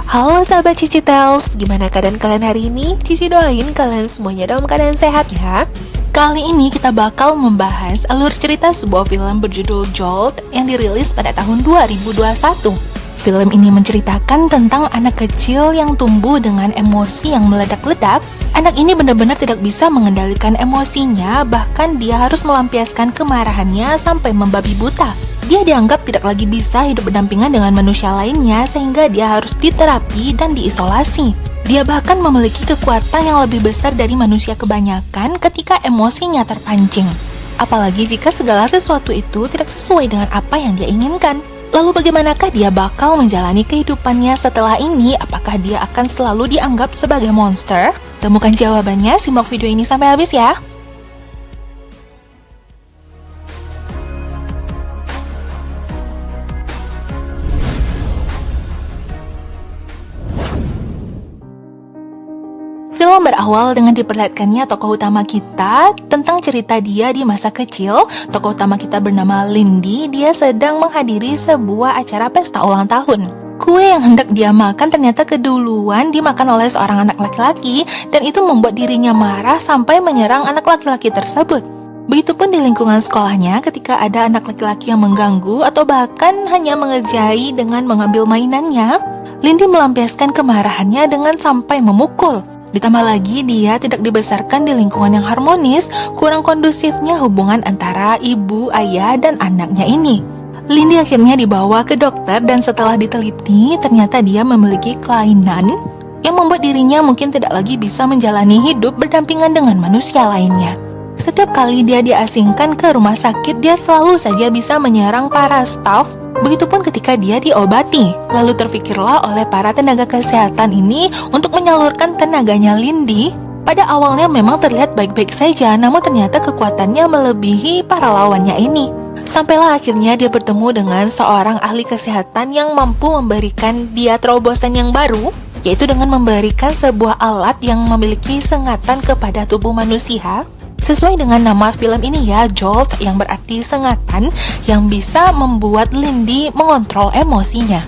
Halo sahabat Cici Tales, gimana keadaan kalian hari ini? Cici doain kalian semuanya dalam keadaan sehat ya. Kali ini kita bakal membahas alur cerita sebuah film berjudul Jolt yang dirilis pada tahun 2021. Film ini menceritakan tentang anak kecil yang tumbuh dengan emosi yang meledak-ledak. Anak ini benar-benar tidak bisa mengendalikan emosinya, bahkan dia harus melampiaskan kemarahannya sampai membabi buta. Dia dianggap tidak lagi bisa hidup berdampingan dengan manusia lainnya sehingga dia harus diterapi dan diisolasi. Dia bahkan memiliki kekuatan yang lebih besar dari manusia kebanyakan ketika emosinya terpancing. Apalagi jika segala sesuatu itu tidak sesuai dengan apa yang dia inginkan. Lalu bagaimanakah dia bakal menjalani kehidupannya setelah ini? Apakah dia akan selalu dianggap sebagai monster? Temukan jawabannya, simak video ini sampai habis ya. Film berawal dengan diperlihatkannya tokoh utama kita tentang cerita dia di masa kecil. Tokoh utama kita bernama Lindy, dia sedang menghadiri sebuah acara pesta ulang tahun. Kue yang hendak dia makan ternyata keduluan dimakan oleh seorang anak laki-laki dan itu membuat dirinya marah sampai menyerang anak laki-laki tersebut. Begitupun di lingkungan sekolahnya ketika ada anak laki-laki yang mengganggu atau bahkan hanya mengerjai dengan mengambil mainannya, Lindy melampiaskan kemarahannya dengan sampai memukul. Ditambah lagi dia tidak dibesarkan di lingkungan yang harmonis, kurang kondusifnya hubungan antara ibu, ayah, dan anaknya ini. Lindy akhirnya dibawa ke dokter dan setelah diteliti, ternyata dia memiliki kelainan yang membuat dirinya mungkin tidak lagi bisa menjalani hidup berdampingan dengan manusia lainnya. Setiap kali dia diasingkan ke rumah sakit, dia selalu saja bisa menyerang para staf. Begitupun ketika dia diobati. Lalu terfikirlah oleh para tenaga kesehatan ini untuk menyalurkan tenaganya Lindy. Pada awalnya memang terlihat baik-baik saja, namun ternyata kekuatannya melebihi para lawannya ini. Sampailah akhirnya dia bertemu dengan seorang ahli kesehatan yang mampu memberikan dia terobosan yang baru, yaitu dengan memberikan sebuah alat yang memiliki sengatan kepada tubuh manusia. Sesuai dengan nama film ini ya, Jolt, yang berarti sengatan yang bisa membuat Lindy mengontrol emosinya.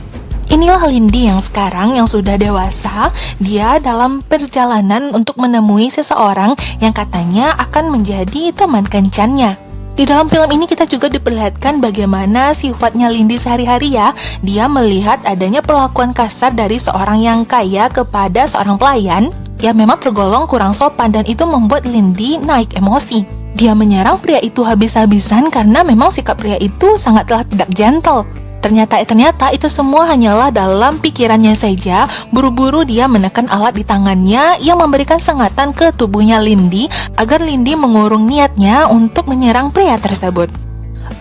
Inilah Lindy yang sekarang yang sudah dewasa. Dia dalam perjalanan untuk menemui seseorang yang katanya akan menjadi teman kencannya. Di dalam film ini kita juga diperlihatkan bagaimana sifatnya Lindy sehari-hari ya. Dia melihat adanya perlakuan kasar dari seorang yang kaya kepada seorang pelayan yang memang tergolong kurang sopan dan itu membuat Lindy naik emosi. Dia menyerang pria itu habis-habisan karena memang sikap pria itu sangatlah tidak gentle. Ternyata itu semua hanyalah dalam pikirannya saja. Buru-buru dia menekan alat di tangannya yang memberikan sengatan ke tubuhnya Lindy agar Lindy mengurung niatnya untuk menyerang pria tersebut.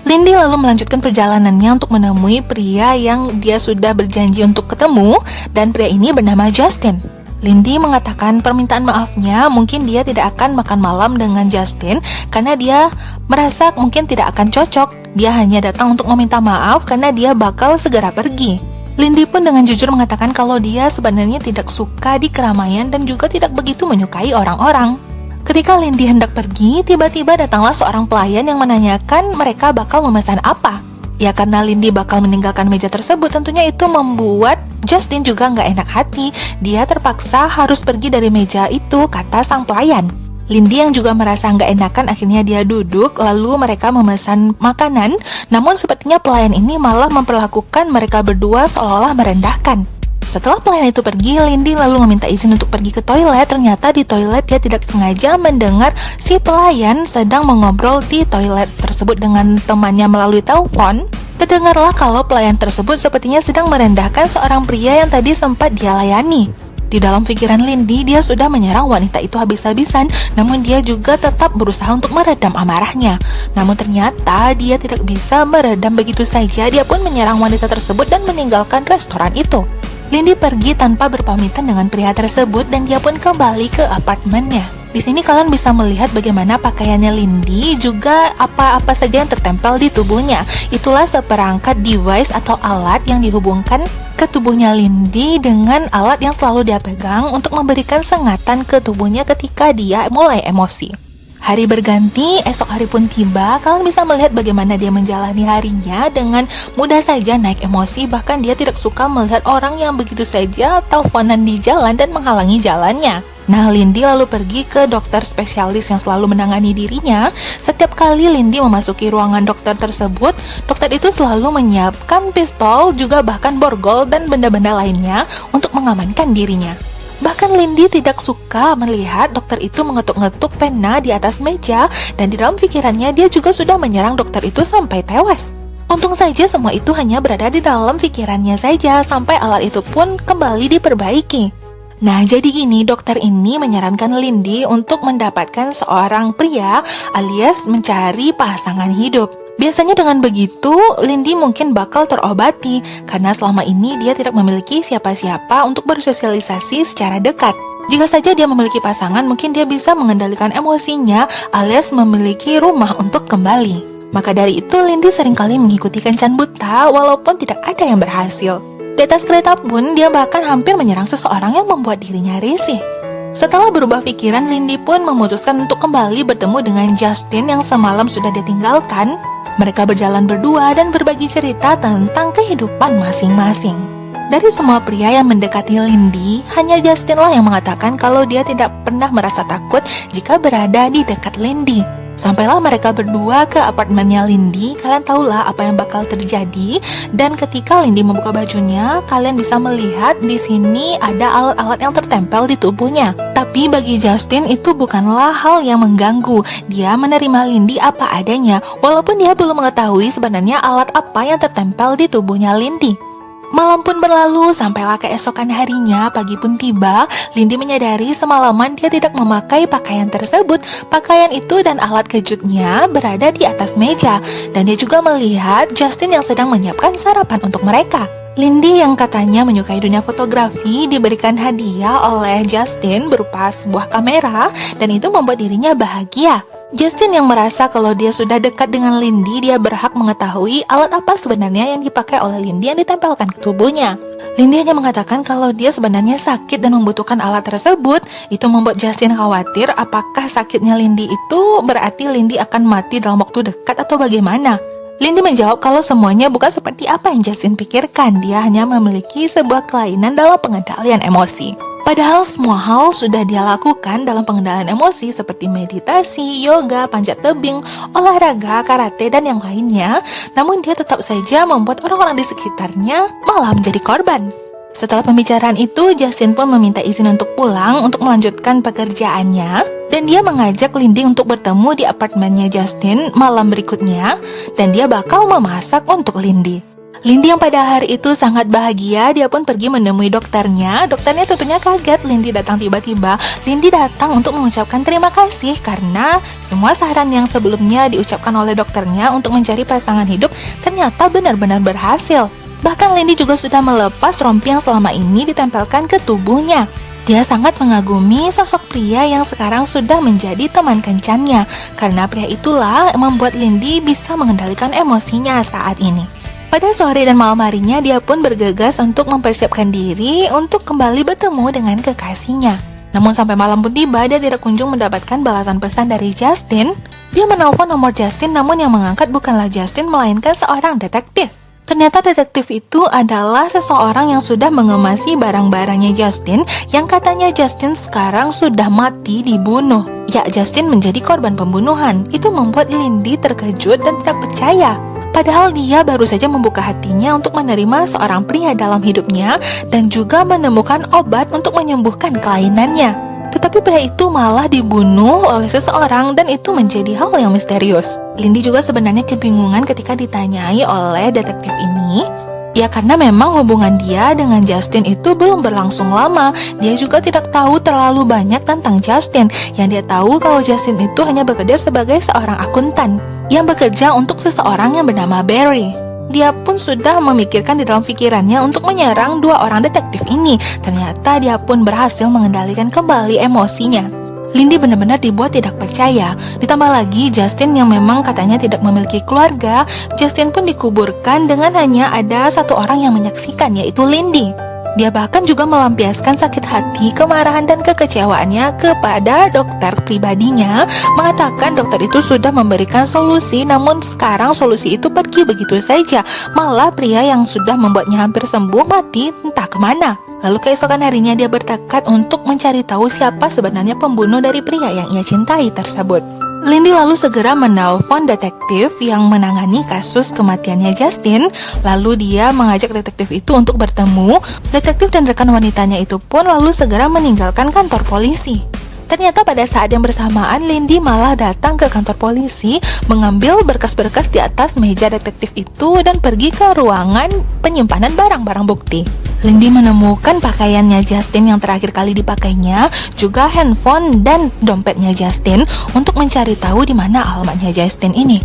Lindy lalu melanjutkan perjalanannya untuk menemui pria yang dia sudah berjanji untuk ketemu dan pria ini bernama Justin. Lindy mengatakan permintaan maafnya, mungkin dia tidak akan makan malam dengan Justin karena dia merasa mungkin tidak akan cocok. Dia hanya datang untuk meminta maaf karena dia bakal segera pergi. Lindy pun dengan jujur mengatakan kalau dia sebenarnya tidak suka di keramaian dan juga tidak begitu menyukai orang-orang. Ketika Lindy hendak pergi, tiba-tiba datanglah seorang pelayan yang menanyakan mereka bakal memesan apa. Ya karena Lindy bakal meninggalkan meja tersebut, tentunya itu membuat Justin juga nggak enak hati. Dia terpaksa harus pergi dari meja itu, kata sang pelayan. Lindy yang juga merasa nggak enakan akhirnya dia duduk, lalu mereka memesan makanan. Namun sepertinya pelayan ini malah memperlakukan mereka berdua seolah-olah merendahkan. Setelah pelayan itu pergi, Lindy lalu meminta izin untuk pergi ke toilet. Ternyata di toilet dia tidak sengaja mendengar si pelayan sedang mengobrol di toilet tersebut dengan temannya melalui telepon. Terdengarlah kalau pelayan tersebut sepertinya sedang merendahkan seorang pria yang tadi sempat dia layani. Di dalam pikiran Lindy, dia sudah menyerang wanita itu habis-habisan, namun dia juga tetap berusaha untuk meredam amarahnya. Namun ternyata dia tidak bisa meredam begitu saja, dia pun menyerang wanita tersebut dan meninggalkan restoran itu. Lindy pergi tanpa berpamitan dengan pria tersebut dan dia pun kembali ke apartemennya. Di sini kalian bisa melihat bagaimana pakaiannya Lindy, juga apa-apa saja yang tertempel di tubuhnya. Itulah seperangkat device atau alat yang dihubungkan ke tubuhnya Lindy dengan alat yang selalu dia pegang untuk memberikan sengatan ke tubuhnya ketika dia mulai emosi. Hari berganti, esok hari pun tiba, kalian bisa melihat bagaimana dia menjalani harinya dengan mudah saja naik emosi, bahkan dia tidak suka melihat orang yang begitu saja teleponan di jalan dan menghalangi jalannya. Nah, Lindy lalu pergi ke dokter spesialis yang selalu menangani dirinya. Setiap kali Lindy memasuki ruangan dokter tersebut, dokter itu selalu menyiapkan pistol, juga bahkan borgol dan benda-benda lainnya untuk mengamankan dirinya. Bahkan Lindy tidak suka melihat dokter itu mengetuk-ngetuk pena di atas meja, dan di dalam pikirannya dia juga sudah menyerang dokter itu sampai tewas. Untung saja semua itu hanya berada di dalam pikirannya saja, sampai alat itu pun kembali diperbaiki. Nah, jadi gini, dokter ini menyarankan Lindy untuk mendapatkan seorang pria alias mencari pasangan hidup. Biasanya dengan begitu, Lindy mungkin bakal terobati karena selama ini dia tidak memiliki siapa-siapa untuk bersosialisasi secara dekat. Jika saja dia memiliki pasangan, mungkin dia bisa mengendalikan emosinya alias memiliki rumah untuk kembali. Maka dari itu, Lindy seringkali mengikuti kencan buta walaupun tidak ada yang berhasil. Di atas kereta pun, dia bahkan hampir menyerang seseorang yang membuat dirinya risih. Setelah berubah pikiran, Lindy pun memutuskan untuk kembali bertemu dengan Justin yang semalam sudah ditinggalkan. Mereka berjalan berdua dan berbagi cerita tentang kehidupan masing-masing. Dari semua pria yang mendekati Lindy, hanya Justinlah yang mengatakan kalau dia tidak pernah merasa takut jika berada di dekat Lindy. Sampailah mereka berdua ke apartemennya Lindy. Kalian tahulah apa yang bakal terjadi. Dan ketika Lindy membuka bajunya, kalian bisa melihat di sini ada alat-alat yang tertempel di tubuhnya. Tapi bagi Justin itu bukanlah hal yang mengganggu. Dia menerima Lindy apa adanya, walaupun dia belum mengetahui sebenarnya alat apa yang tertempel di tubuhnya Lindy. Malam pun berlalu, sampailah keesokan harinya. Pagi pun tiba. Lindy menyadari semalaman dia tidak memakai pakaian tersebut. Pakaian itu dan alat kejutnya berada di atas meja. Dan dia juga melihat Justin yang sedang menyiapkan sarapan untuk mereka. Lindy yang katanya menyukai dunia fotografi diberikan hadiah oleh Justin berupa sebuah kamera, dan itu membuat dirinya bahagia. Justin yang merasa kalau dia sudah dekat dengan Lindy, dia berhak mengetahui alat apa sebenarnya yang dipakai oleh Lindy yang ditempelkan ke tubuhnya. Lindy hanya mengatakan kalau dia sebenarnya sakit dan membutuhkan alat tersebut. Itu membuat Justin khawatir apakah sakitnya Lindy itu berarti Lindy akan mati dalam waktu dekat atau bagaimana. Lindy menjawab kalau semuanya bukan seperti apa yang Justin pikirkan. Dia hanya memiliki sebuah kelainan dalam pengendalian emosi. Padahal semua hal sudah dia lakukan dalam pengendalian emosi seperti meditasi, yoga, panjat tebing, olahraga, karate, dan yang lainnya. Namun dia tetap saja membuat orang-orang di sekitarnya malah menjadi korban. Setelah pembicaraan itu, Justin pun meminta izin untuk pulang untuk melanjutkan pekerjaannya. Dan dia mengajak Lindy untuk bertemu di apartemennya Justin malam berikutnya. Dan dia bakal memasak untuk Lindy. Lindy yang pada hari itu sangat bahagia, dia pun pergi menemui dokternya. Dokternya tentunya kaget Lindy datang tiba-tiba. Lindy datang untuk mengucapkan terima kasih karena semua saran yang sebelumnya diucapkan oleh dokternya untuk mencari pasangan hidup ternyata benar-benar berhasil. Bahkan Lindy juga sudah melepas rompi yang selama ini ditempelkan ke tubuhnya. Dia sangat mengagumi sosok pria yang sekarang sudah menjadi teman kencannya, karena pria itulah yang membuat Lindy bisa mengendalikan emosinya saat ini. Pada sore dan malam harinya, dia pun bergegas untuk mempersiapkan diri untuk kembali bertemu dengan kekasihnya. Namun sampai malam pun tiba, dia tidak kunjung mendapatkan balasan pesan dari Justin. Dia menelpon nomor Justin, namun yang mengangkat bukanlah Justin, melainkan seorang detektif. Ternyata detektif itu adalah seseorang yang sudah mengemasi barang-barangnya Justin, yang katanya Justin sekarang sudah mati dibunuh. Ya, Justin menjadi korban pembunuhan. Itu membuat Lindy terkejut dan tidak percaya. Padahal dia baru saja membuka hatinya untuk menerima seorang pria dalam hidupnya dan juga menemukan obat untuk menyembuhkan kelainannya. Tetapi pria itu malah dibunuh oleh seseorang dan itu menjadi hal yang misterius. Lindy juga sebenarnya kebingungan ketika ditanyai oleh detektif ini. Ya karena memang hubungan dia dengan Justin itu belum berlangsung lama. Dia juga tidak tahu terlalu banyak tentang Justin. Yang dia tahu kalau Justin itu hanya bekerja sebagai seorang akuntan yang bekerja untuk seseorang yang bernama Barry. Dia pun sudah memikirkan di dalam pikirannya untuk menyerang dua orang detektif ini. Ternyata dia pun berhasil mengendalikan kembali emosinya. Lindy benar-benar dibuat tidak percaya. Ditambah lagi Justin yang memang katanya tidak memiliki keluarga. Justin pun dikuburkan dengan hanya ada satu orang yang menyaksikan, yaitu Lindy. Dia bahkan juga melampiaskan sakit hati, kemarahan, dan kekecewaannya kepada dokter pribadinya, mengatakan dokter itu sudah memberikan solusi, namun sekarang solusi itu pergi begitu saja. Malah pria yang sudah membuatnya hampir sembuh mati entah kemana. Lalu keesokan harinya dia bertekad untuk mencari tahu siapa sebenarnya pembunuh dari pria yang ia cintai tersebut. Lindy lalu segera menelpon detektif yang menangani kasus kematiannya Justin. Lalu dia mengajak detektif itu untuk bertemu. Detektif dan rekan wanitanya itu pun lalu segera meninggalkan kantor polisi. Ternyata pada saat yang bersamaan Lindy malah datang ke kantor polisi, mengambil berkas-berkas di atas meja detektif itu dan pergi ke ruangan penyimpanan barang-barang bukti. Lindy menemukan pakaiannya Justin yang terakhir kali dipakainya, juga handphone dan dompetnya Justin untuk mencari tahu di mana alamatnya Justin ini.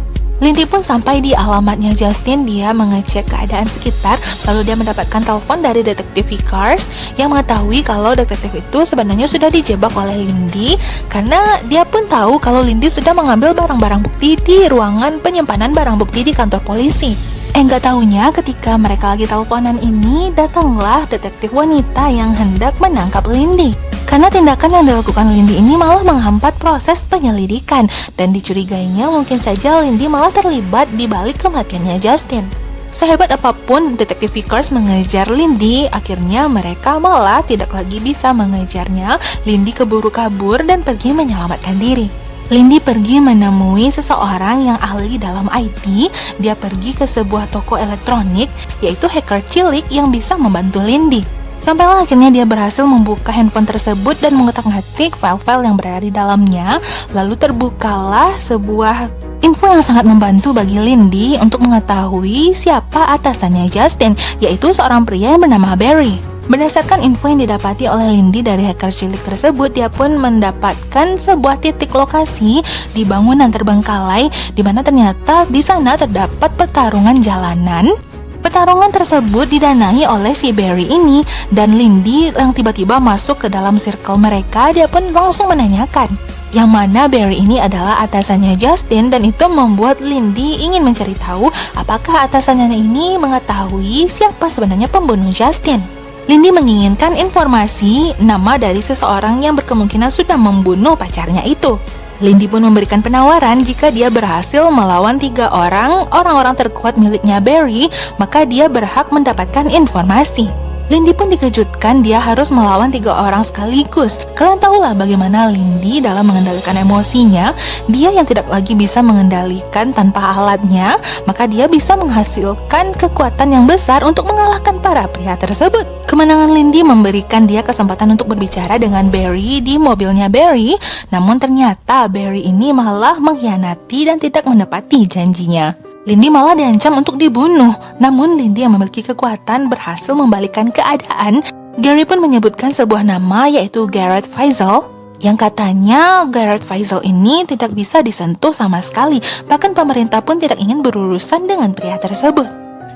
Lindy pun sampai di alamatnya Justin. Dia mengecek keadaan sekitar, lalu dia mendapatkan telepon dari detektif Vickers yang mengetahui kalau detektif itu sebenarnya sudah dijebak oleh Lindy, karena dia pun tahu kalau Lindy sudah mengambil barang-barang bukti di ruangan penyimpanan barang bukti di kantor polisi. Nggak taunya ketika mereka lagi teleponan ini, datanglah detektif wanita yang hendak menangkap Lindy. Karena tindakan yang dilakukan Lindy ini malah menghambat proses penyelidikan, dan dicurigainya mungkin saja Lindy malah terlibat di balik kematiannya Justin. Sehebat apapun detektif Vickers mengejar Lindy, akhirnya mereka malah tidak lagi bisa mengejarnya. Lindy keburu kabur dan pergi menyelamatkan diri. Lindy pergi menemui seseorang yang ahli dalam IT. Dia pergi ke sebuah toko elektronik, yaitu hacker cilik yang bisa membantu Lindy. Sampailah akhirnya dia berhasil membuka handphone tersebut dan mengotak-atik file-file yang berada di dalamnya. Lalu terbukalah sebuah info yang sangat membantu bagi Lindy untuk mengetahui siapa atasannya Justin, yaitu seorang pria yang bernama Barry. Berdasarkan info yang didapati oleh Lindy dari hacker cilik tersebut, dia pun mendapatkan sebuah titik lokasi di bangunan terbengkalai, di mana ternyata di sana terdapat pertarungan jalanan. Pertarungan tersebut didanai oleh si Barry ini, dan Lindy yang tiba-tiba masuk ke dalam circle mereka, dia pun langsung menanyakan yang mana Barry ini adalah atasannya Justin, dan itu membuat Lindy ingin mencari tahu apakah atasannya ini mengetahui siapa sebenarnya pembunuh Justin. Lindy menginginkan informasi nama dari seseorang yang berkemungkinan sudah membunuh pacarnya itu. Lindy pun memberikan penawaran jika dia berhasil melawan 3 orang terkuat miliknya Barry, maka dia berhak mendapatkan informasi. Lindy pun dikejutkan dia harus melawan 3 orang sekaligus. Kalian tahulah bagaimana Lindy dalam mengendalikan emosinya. Dia yang tidak lagi bisa mengendalikan tanpa alatnya, maka dia bisa menghasilkan kekuatan yang besar untuk mengalahkan para pria tersebut. Kemenangan Lindy memberikan dia kesempatan untuk berbicara dengan Barry di mobilnya Barry. Namun ternyata Barry ini malah mengkhianati dan tidak menepati janjinya. Lindy malah diancam untuk dibunuh. Namun Lindy yang memiliki kekuatan berhasil membalikkan keadaan. Gary pun menyebutkan sebuah nama, yaitu Garrett Faisal, yang katanya Garrett Faisal ini tidak bisa disentuh sama sekali. Bahkan pemerintah pun tidak ingin berurusan dengan pria tersebut.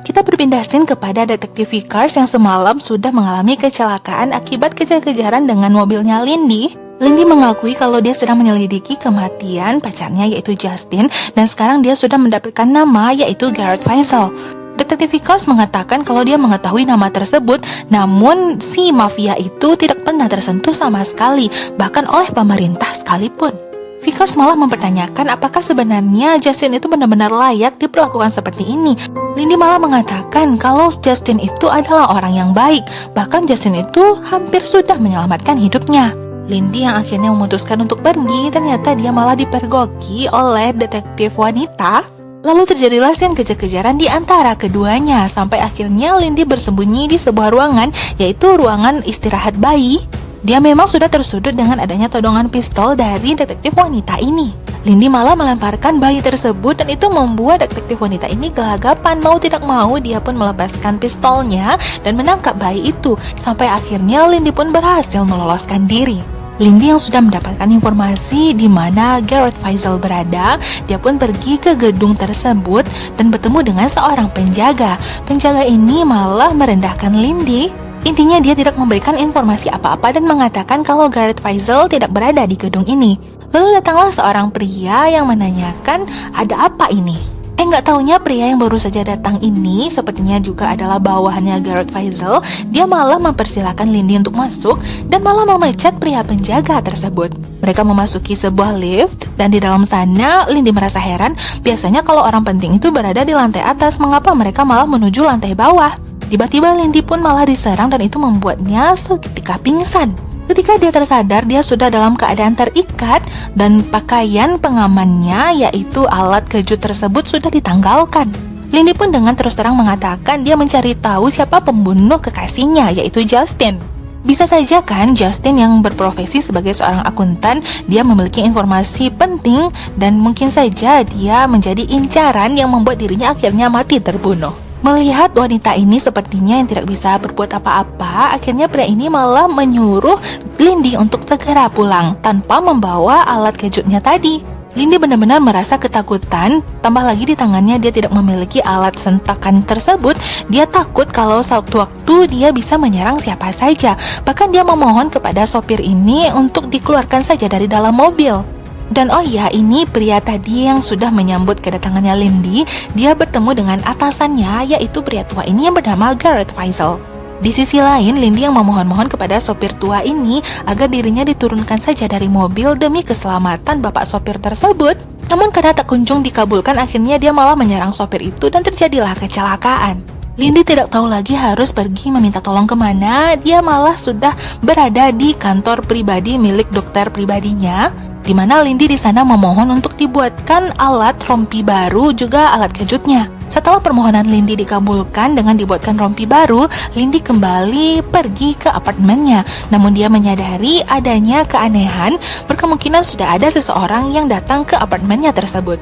Kita berpindah scene kepada detektif Vickers yang semalam sudah mengalami kecelakaan akibat kejar-kejaran dengan mobilnya Lindy. Lindy mengakui kalau dia sedang menyelidiki kematian pacarnya, yaitu Justin, dan sekarang dia sudah mendapatkan nama, yaitu Garrett Faisal. Detektif Vickers mengatakan kalau dia mengetahui nama tersebut, namun si mafia itu tidak pernah tersentuh sama sekali, bahkan oleh pemerintah sekalipun. Vickers malah mempertanyakan apakah sebenarnya Justin itu benar-benar layak diperlakukan seperti ini. Lindy malah mengatakan kalau Justin itu adalah orang yang baik, bahkan Justin itu hampir sudah menyelamatkan hidupnya. Lindy yang akhirnya memutuskan untuk pergi, ternyata dia malah dipergoki oleh detektif wanita. Lalu terjadilah scene kejar-kejaran di antara keduanya, sampai akhirnya Lindy bersembunyi di sebuah ruangan, yaitu ruangan istirahat bayi. Dia memang sudah tersudut dengan adanya todongan pistol dari detektif wanita ini. Lindy malah melemparkan bayi tersebut, dan itu membuat detektif wanita ini gelagapan. Mau tidak mau dia pun melepaskan pistolnya dan menangkap bayi itu. Sampai akhirnya Lindy pun berhasil meloloskan diri. Lindy yang sudah mendapatkan informasi di mana Garrett Faisal berada, dia pun pergi ke gedung tersebut dan bertemu dengan seorang penjaga. Penjaga ini malah merendahkan Lindy. Intinya dia tidak memberikan informasi apa-apa dan mengatakan kalau Garrett Faisal tidak berada di gedung ini. Lalu datanglah seorang pria yang menanyakan, ada apa ini? Nggak taunya pria yang baru saja datang ini sepertinya juga adalah bawahannya Gareth Faisal. Dia malah mempersilahkan Lindy untuk masuk dan malah memecat pria penjaga tersebut. Mereka memasuki sebuah lift dan di dalam sana Lindy merasa heran. Biasanya kalau orang penting itu berada di lantai atas, mengapa mereka malah menuju lantai bawah? Tiba-tiba Lindy pun malah diserang dan itu membuatnya seketika pingsan. Ketika dia tersadar, dia sudah dalam keadaan terikat dan pakaian pengamannya, yaitu alat kejut tersebut, sudah ditanggalkan. Lindy pun dengan terus terang mengatakan dia mencari tahu siapa pembunuh kekasihnya, yaitu Justin. Bisa saja kan Justin yang berprofesi sebagai seorang akuntan, dia memiliki informasi penting dan mungkin saja dia menjadi incaran yang membuat dirinya akhirnya mati terbunuh. Melihat wanita ini sepertinya yang tidak bisa berbuat apa-apa, akhirnya pria ini malah menyuruh Lindy untuk segera pulang tanpa membawa alat kejutnya tadi. Lindy benar-benar merasa ketakutan, tambah lagi di tangannya dia tidak memiliki alat sentakan tersebut. Dia takut kalau sewaktu-waktu dia bisa menyerang siapa saja. Bahkan dia memohon kepada sopir ini untuk dikeluarkan saja dari dalam mobil. Dan oh ya, ini pria tadi yang sudah menyambut kedatangannya Lindy, dia bertemu dengan atasannya, yaitu pria tua ini yang bernama Gareth Faisal. Di sisi lain, Lindy yang memohon-mohon kepada sopir tua ini agar dirinya diturunkan saja dari mobil demi keselamatan bapak sopir tersebut. Namun karena tak kunjung dikabulkan, akhirnya dia malah menyerang sopir itu dan terjadilah kecelakaan. Lindy tidak tahu lagi harus pergi meminta tolong kemana. Dia malah sudah berada di kantor pribadi milik dokter pribadinya, di mana Lindy di sana memohon untuk dibuatkan alat rompi baru juga alat kejutnya. Setelah permohonan Lindy dikabulkan dengan dibuatkan rompi baru, Lindy kembali pergi ke apartemennya. Namun dia menyadari adanya keanehan, berkemungkinan sudah ada seseorang yang datang ke apartemennya tersebut.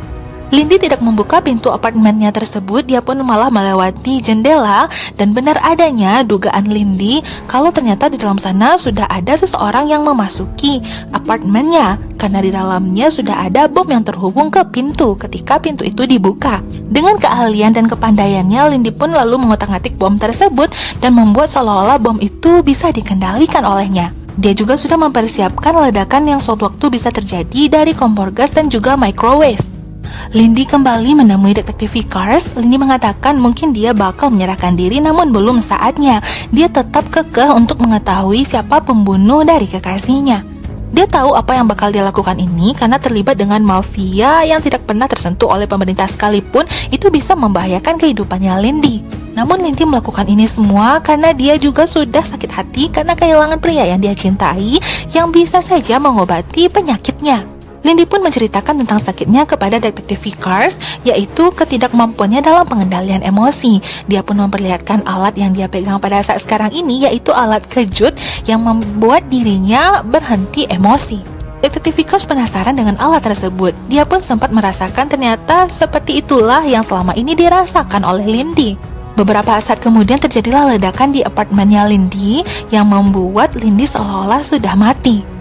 Lindy tidak membuka pintu apartemennya tersebut, dia pun malah melewati jendela dan benar adanya dugaan Lindy kalau ternyata di dalam sana sudah ada seseorang yang memasuki apartemennya karena di dalamnya sudah ada bom yang terhubung ke pintu ketika pintu itu dibuka. Dengan keahlian dan kepandaiannya, Lindy pun lalu mengotak-atik bom tersebut dan membuat seolah-olah bom itu bisa dikendalikan olehnya. Dia juga sudah mempersiapkan ledakan yang suatu waktu bisa terjadi dari kompor gas dan juga microwave. Lindy kembali menemui detektif Vickers. Lindy mengatakan mungkin dia bakal menyerahkan diri, namun belum saatnya. Dia tetap kekeh untuk mengetahui siapa pembunuh dari kekasihnya. Dia tahu apa yang bakal dia lakukan ini karena terlibat dengan mafia yang tidak pernah tersentuh oleh pemerintah sekalipun. Itu bisa membahayakan kehidupannya Lindy. Namun Lindy melakukan ini semua karena dia juga sudah sakit hati karena kehilangan pria yang dia cintai yang bisa saja mengobati penyakitnya. Lindy pun menceritakan tentang sakitnya kepada detektif Vickers, yaitu ketidakmampuannya dalam pengendalian emosi. Dia pun memperlihatkan alat yang dia pegang pada saat sekarang ini, yaitu alat kejut yang membuat dirinya berhenti emosi. Detektif Vickers penasaran dengan alat tersebut. Dia pun sempat merasakan ternyata seperti itulah yang selama ini dirasakan oleh Lindy. Beberapa saat kemudian terjadilah ledakan di apartemennya Lindy yang membuat Lindy seolah-olah sudah mati.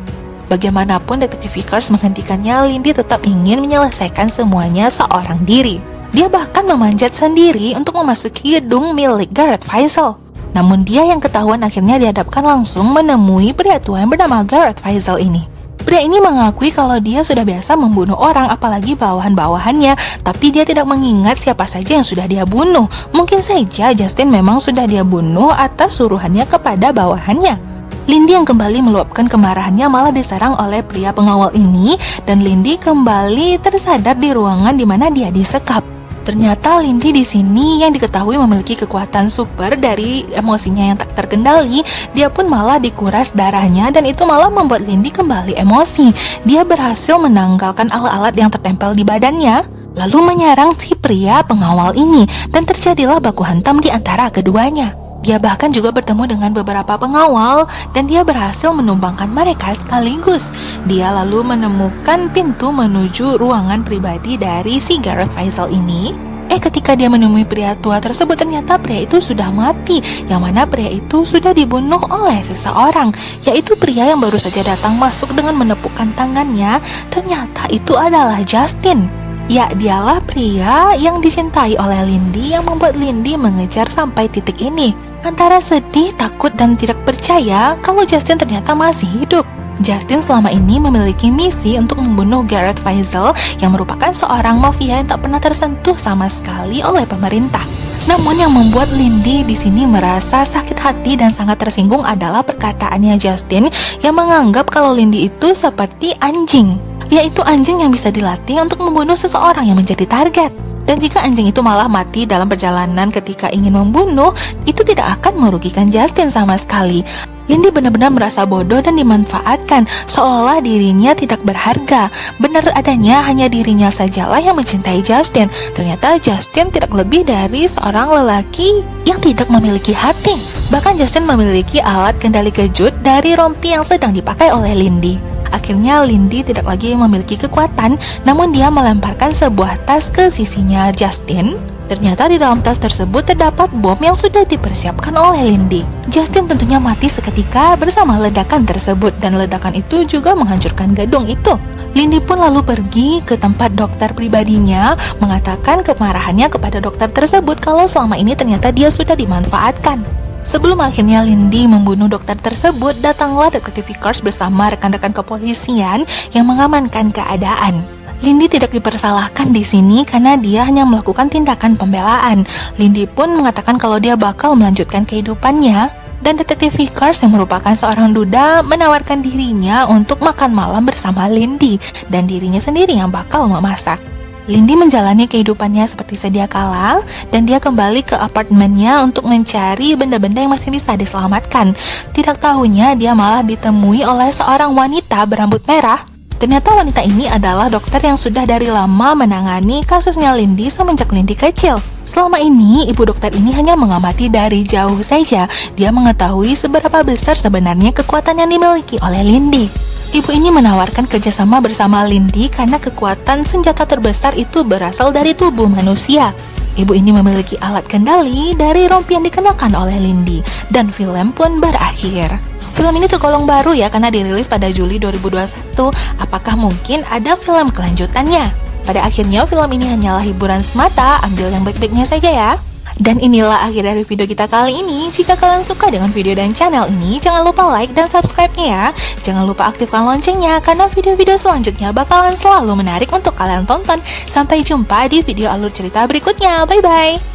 Bagaimanapun detektif Vickers menghentikannya, Lindy tetap ingin menyelesaikan semuanya seorang diri. Dia bahkan memanjat sendiri untuk memasuki gedung milik Gareth Faisal. Namun dia yang ketahuan akhirnya dihadapkan langsung menemui pria tua yang bernama Gareth Faisal ini. Pria ini mengakui kalau dia sudah biasa membunuh orang, apalagi bawahan-bawahannya, tapi dia tidak mengingat siapa saja yang sudah dia bunuh. Mungkin saja Justin memang sudah dia bunuh atas suruhannya kepada bawahannya. Lindy yang kembali meluapkan kemarahannya malah diserang oleh pria pengawal ini dan Lindy kembali tersadar di ruangan di mana dia disekap. Ternyata Lindy di sini yang diketahui memiliki kekuatan super dari emosinya yang tak terkendali. Dia pun malah dikuras darahnya dan itu malah membuat Lindy kembali emosi. Dia berhasil menanggalkan alat-alat yang tertempel di badannya, lalu menyerang si pria pengawal ini dan terjadilah baku hantam di antara keduanya. Dia bahkan juga bertemu dengan beberapa pengawal dan dia berhasil menumbangkan mereka sekaligus. Dia lalu menemukan pintu menuju ruangan pribadi dari si Gareth Faisal ini. Ketika dia menemui pria tua tersebut, ternyata pria itu sudah mati, yang mana pria itu sudah dibunuh oleh seseorang, yaitu pria yang baru saja datang masuk dengan menepukkan tangannya. Ternyata itu adalah Justin. Ya, dialah pria yang dicintai oleh Lindy yang membuat Lindy mengejar sampai titik ini. Antara sedih, takut, dan tidak percaya kalau Justin ternyata masih hidup. Justin selama ini memiliki misi untuk membunuh Gareth Faisal yang merupakan seorang mafia yang tak pernah tersentuh sama sekali oleh pemerintah. Namun yang membuat Lindy di sini merasa sakit hati dan sangat tersinggung adalah perkataannya Justin yang menganggap kalau Lindy itu seperti anjing, yaitu anjing yang bisa dilatih untuk membunuh seseorang yang menjadi target. Dan jika anjing itu malah mati dalam perjalanan ketika ingin membunuh, itu tidak akan merugikan Justin sama sekali. Lindy benar-benar merasa bodoh dan dimanfaatkan, seolah dirinya tidak berharga. Benar adanya hanya dirinya sajalah yang mencintai Justin. Ternyata Justin tidak lebih dari seorang lelaki yang tidak memiliki hati. Bahkan Justin memiliki alat kendali kejut dari rompi yang sedang dipakai oleh Lindy. Akhirnya Lindy tidak lagi memiliki kekuatan, namun dia melemparkan sebuah tas ke sisinya Justin. Ternyata di dalam tas tersebut terdapat bom yang sudah dipersiapkan oleh Lindy. Justin tentunya mati seketika bersama ledakan tersebut, dan ledakan itu juga menghancurkan gedung itu. Lindy pun lalu pergi ke tempat dokter pribadinya, mengatakan kemarahannya kepada dokter tersebut kalau selama ini ternyata dia sudah dimanfaatkan. Sebelum akhirnya Lindy membunuh dokter tersebut, datanglah detektif Vickers bersama rekan-rekan kepolisian yang mengamankan keadaan. Lindy tidak dipersalahkan di sini karena dia hanya melakukan tindakan pembelaan. Lindy pun mengatakan kalau dia bakal melanjutkan kehidupannya, dan detektif Vickers yang merupakan seorang duda menawarkan dirinya untuk makan malam bersama Lindy, dan dirinya sendiri yang bakal memasak. Lindy menjalani kehidupannya seperti sedia kala, dan dia kembali ke apartemennya untuk mencari benda-benda yang masih bisa diselamatkan. Tidak tahunya dia malah ditemui oleh seorang wanita berambut merah. Ternyata wanita ini adalah dokter yang sudah dari lama menangani kasusnya Lindy semenjak Lindy kecil. Selama ini, ibu dokter ini hanya mengamati dari jauh saja. Dia mengetahui seberapa besar sebenarnya kekuatan yang dimiliki oleh Lindy. Ibu ini menawarkan kerjasama bersama Lindy karena kekuatan senjata terbesar itu berasal dari tubuh manusia. Ibu ini memiliki alat kendali dari rompi yang dikenakan oleh Lindy, dan film pun berakhir. Film ini tergolong baru ya karena dirilis pada Juli 2021. Apakah mungkin ada film kelanjutannya? Pada akhirnya film ini hanyalah hiburan semata, ambil yang baik-baiknya saja ya. Dan inilah akhir dari video kita kali ini. Jika kalian suka dengan video dan channel ini, jangan lupa like dan subscribe-nya ya. Jangan lupa aktifkan loncengnya karena video-video selanjutnya bakalan selalu menarik untuk kalian tonton. Sampai jumpa di video alur cerita berikutnya. Bye-bye.